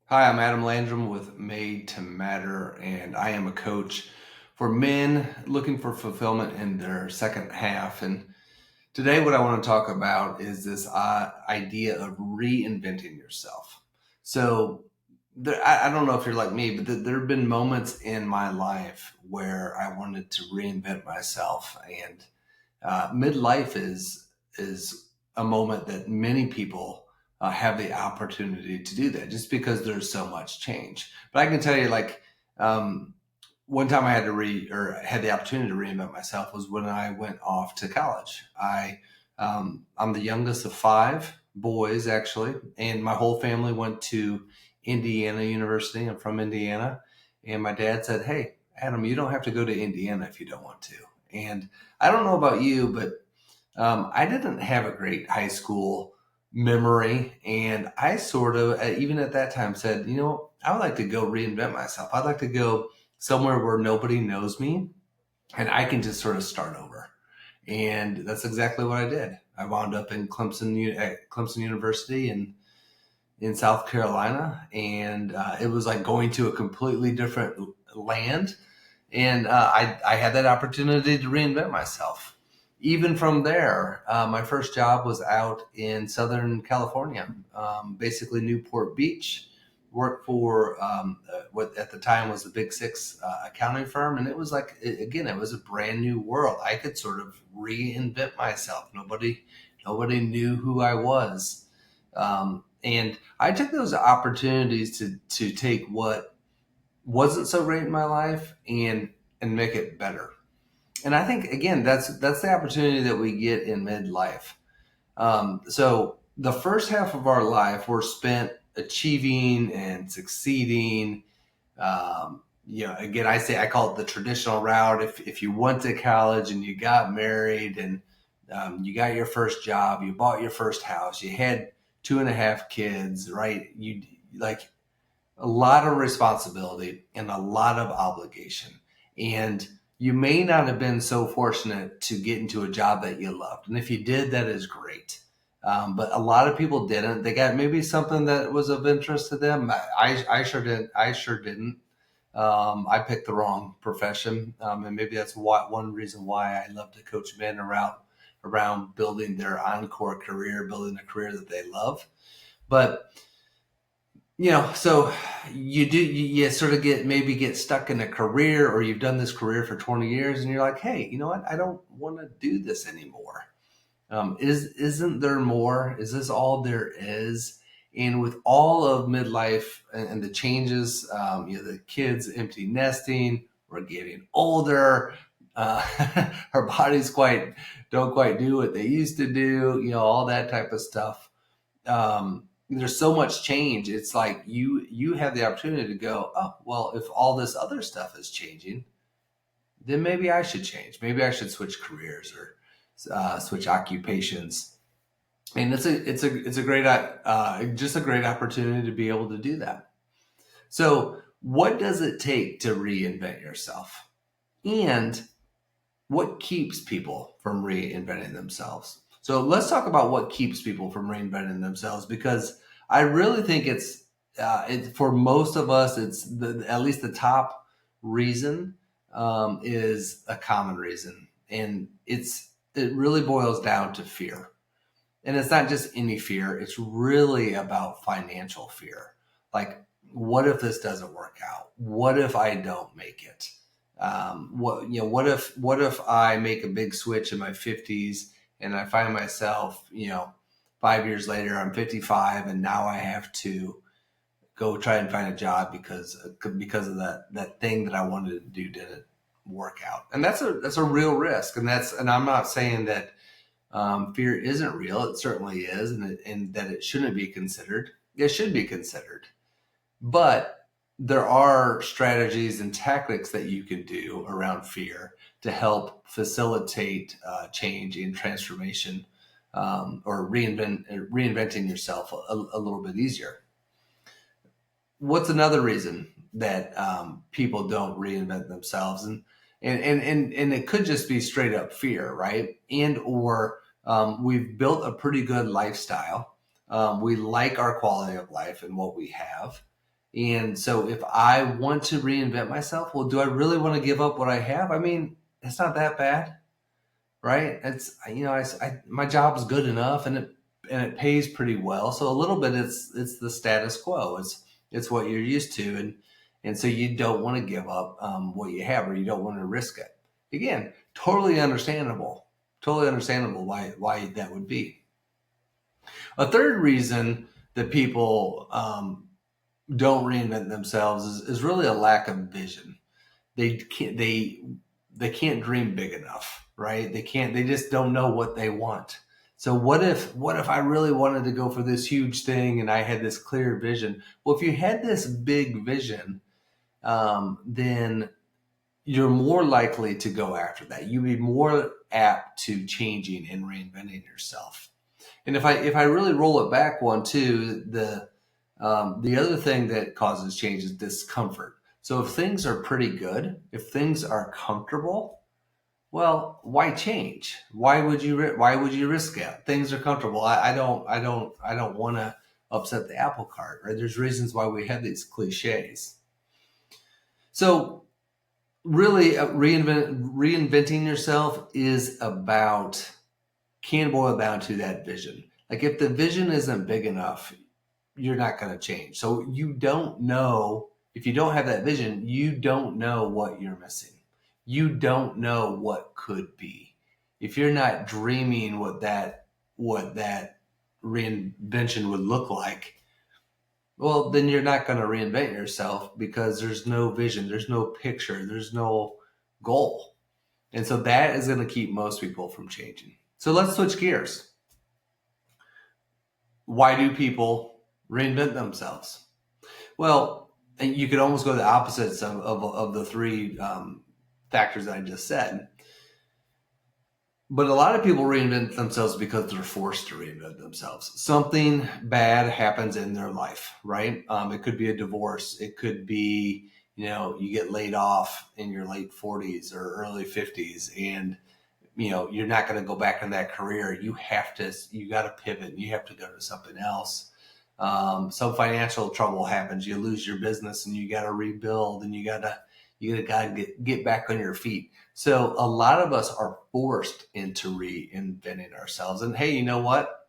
Hi, I'm Adam Landrum with Made to Matter, and I am a coach for men looking for fulfillment in their second half. And today, what I want to talk about is this idea of reinventing yourself. So, I don't know if you're like me, but there have been moments in my life where I wanted to reinvent myself, and midlife is a moment that many people have the opportunity to do that just because there's so much change. But I can tell you, um, one time I had to had the opportunity to reinvent myself was when I went off to college. I'm the youngest of five boys actually, and my whole family went to Indiana University. I'm from Indiana, and my dad said, "Hey, Adam, you don't have to go to Indiana if you don't want to." And I don't know about you, but I didn't have a great high school memory. And I sort of, even at that time, said, I would like to go reinvent myself. I'd like to go somewhere where nobody knows me and I can just sort of start over. And that's exactly what I did. I wound up in at Clemson University in South Carolina. And it was like going to a completely different land, and I had that opportunity to reinvent myself. Even from there, my first job was out in Southern California, basically Newport Beach. Worked for what at the time was the Big Six accounting firm, and it was like again, it was a brand new world. I could sort of reinvent myself. Nobody knew who I was, and I took those opportunities to take what wasn't so great in my life and make it better. And I think again that's the opportunity that we get in midlife. So the first half of our life we're spent achieving and succeeding. Again, I call it the traditional route. If you went to college and you got married and you got your first job, you bought your first house, you had two and a half kids, right? You like a lot of responsibility and a lot of obligation. And you may not have been so fortunate to get into a job that you loved. And if you did, that is great. But a lot of people didn't. They got maybe something that was of interest to them. I sure didn't. I sure didn't. I picked the wrong profession, and maybe that's one reason why I love to coach men around building their encore career, building a career that they love. But so you sort of get stuck in a career, or you've done this career for 20 years and you're like, hey, you know what? I don't want to do this anymore. Isn't there more? Is this all there is? And with all of midlife and the changes, the kids empty nesting, we're getting older. Our bodies don't quite do what they used to do, all that type of stuff. There's so much change. It's like you have the opportunity to go, oh, well, if all this other stuff is changing, then maybe I should change. Maybe I should switch careers or switch occupations. And it's a great just a great opportunity to be able to do that. So, what does it take to reinvent yourself? And what keeps people from reinventing themselves? So let's talk about what keeps people from reinventing themselves, because I really think for most of us, it's at least the top reason is a common reason, and it really boils down to fear. And it's not just any fear; it's really about financial fear. Like, what if this doesn't work out? What if I don't make it? What if I make a big switch in my 50s and I find myself, 5 years later, I'm 55 and now I have to go try and find a job because of that thing that I wanted to do didn't work out. And that's a real risk. And I'm not saying that fear isn't real. It certainly is, and that it shouldn't be considered. It should be considered. But there are strategies and tactics that you can do around fear to help facilitate change and transformation, or reinventing yourself a little bit easier. What's another reason that people don't reinvent themselves? And it could just be straight up fear, right? And or we've built a pretty good lifestyle. We like our quality of life and what we have, And so if I want to reinvent myself, well, do I really want to give up what I have? I mean, it's not that bad, right? It's, my job is good enough, and it pays pretty well. So a little bit, it's the status quo. It's what you're used to, and so you don't want to give up what you have, or you don't want to risk it. Again, totally understandable why that would be. A third reason that people don't reinvent themselves is really a lack of vision. They can't dream big enough, right? They just don't know what they want. So what if I really wanted to go for this huge thing and I had this clear vision? Well, if you had this big vision, then you're more likely to go after that. You'd be more apt to changing and reinventing yourself. And if I really roll it back one too, the other thing that causes change is discomfort. So if things are pretty good, if things are comfortable, well, why change? Why would you risk it? Things are comfortable. I don't want to upset the apple cart, right? There's reasons why we have these cliches. So really, reinventing yourself can boil down to that vision. Like if the vision isn't big enough, you're not going to change. So you don't know, if you don't have that vision, you don't know what you're missing. You don't know what could be. If you're not dreaming what that reinvention would look like, well, then you're not going to reinvent yourself because there's no vision, there's no picture, there's no goal. And so that is going to keep most people from changing. So let's switch gears. Why do people reinvent themselves? Well, and you could almost go the opposites of the three factors that I just said. But a lot of people reinvent themselves because they're forced to reinvent themselves. Something bad happens in their life, right? It could be a divorce. It could be, you get laid off in your late 40s or early 50s, and you're not going to go back in that career. You got to pivot. You have to go to something else. Some financial trouble happens. You lose your business and you got to rebuild, and you got to get back on your feet. So a lot of us are forced into reinventing ourselves. And hey, you know what?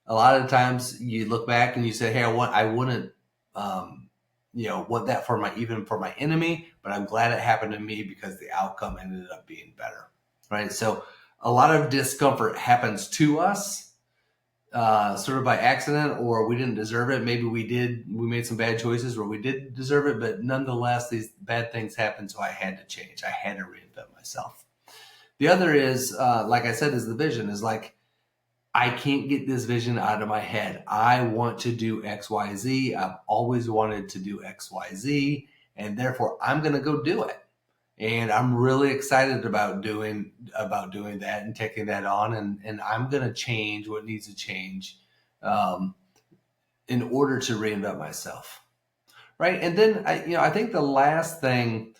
A lot of times you look back and you say, hey, I wouldn't, want that even for my enemy, but I'm glad it happened to me because the outcome ended up being better. Right. So a lot of discomfort happens to us, sort of by accident, or we didn't deserve it. Maybe we made some bad choices where we did deserve it, but nonetheless, these bad things happened. So I had to change. I had to reinvent myself. The other is, like I said, is the vision is like, I can't get this vision out of my head. I want to do X, Y, Z. I've always wanted to do X, Y, Z, and therefore I'm going to go do it. And I'm really excited about doing that and taking that on. And I'm going to change what needs to change in order to reinvent myself. Right. And then I think the last thing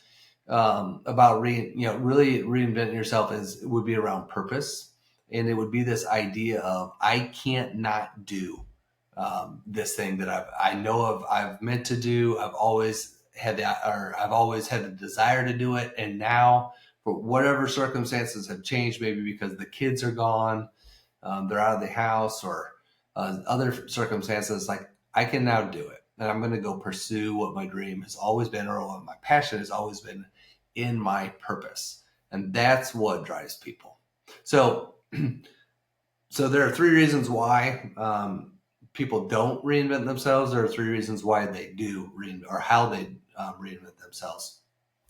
about really reinventing yourself would be around purpose. And it would be this idea of, I can't not do this thing that I've meant to do. I've always had the desire to do it. And now, for whatever circumstances have changed, maybe because the kids are gone, they're out of the house, or other circumstances, like, I can now do it. And I'm going to go pursue what my dream has always been, or what my passion has always been, in my purpose. And that's what drives people. So there are three reasons why people don't reinvent themselves. There are three reasons why they do or how they reinvent themselves.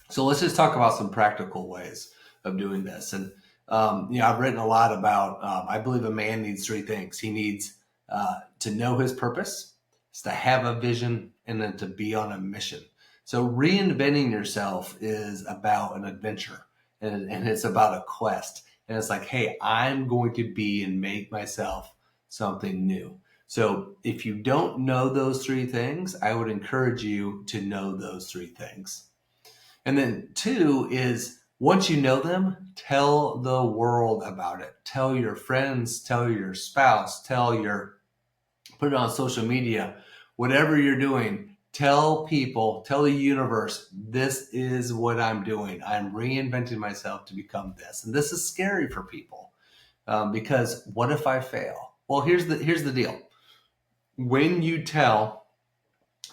So let's just talk about some practical ways of doing this. And I've written a lot about, I believe a man needs three things. He needs to know his purpose, to have a vision, and then to be on a mission. So reinventing yourself is about an adventure, and it's about a quest. And it's like, hey, I'm going to be and make myself something new. So if you don't know those three things, I would encourage you to know those three things. And then two is, once you know them, tell the world about it. Tell your friends, tell your spouse, put it on social media, whatever you're doing, Tell people, tell the universe, this is what I'm doing. I'm reinventing myself to become this. And this is scary for people because what if I fail? Well, here's the deal. When you tell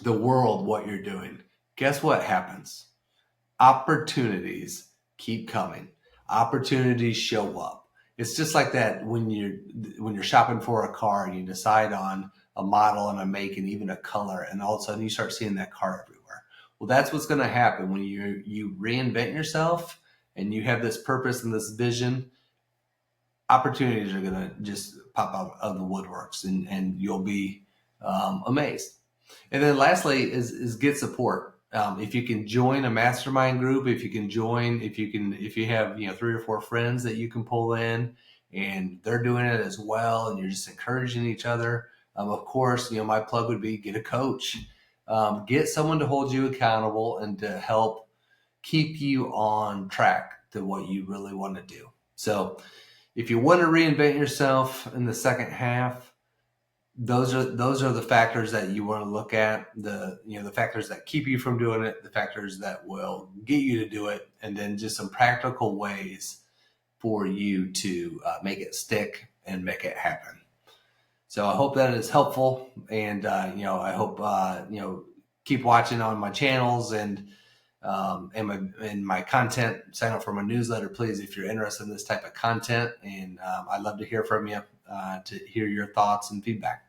the world what you're doing, guess what happens? Opportunities keep coming. Opportunities show up. It's just like that when you're shopping for a car and you decide on a model and a make and even a color, and all of a sudden you start seeing that car everywhere. Well, that's what's going to happen when you reinvent yourself and you have this purpose and this vision. Opportunities are going to just pop out of the woodworks, and you'll be amazed. And then lastly is get support. If you can join a mastermind group, if you have 3 or 4 friends that you can pull in, and they're doing it as well, and you're just encouraging each other. Of course, my plug would be get a coach, get someone to hold you accountable and to help keep you on track to what you really want to do. So, if you want to reinvent yourself in the second half, those are the factors that you want to look at, the factors that keep you from doing it, the factors that will get you to do it, and then just some practical ways for you to make it stick and make it happen. So I hope that is helpful, and I hope keep watching on my channels and my content. Sign up for my newsletter, please, if you're interested in this type of content, and I'd love to hear from you, to hear your thoughts and feedback.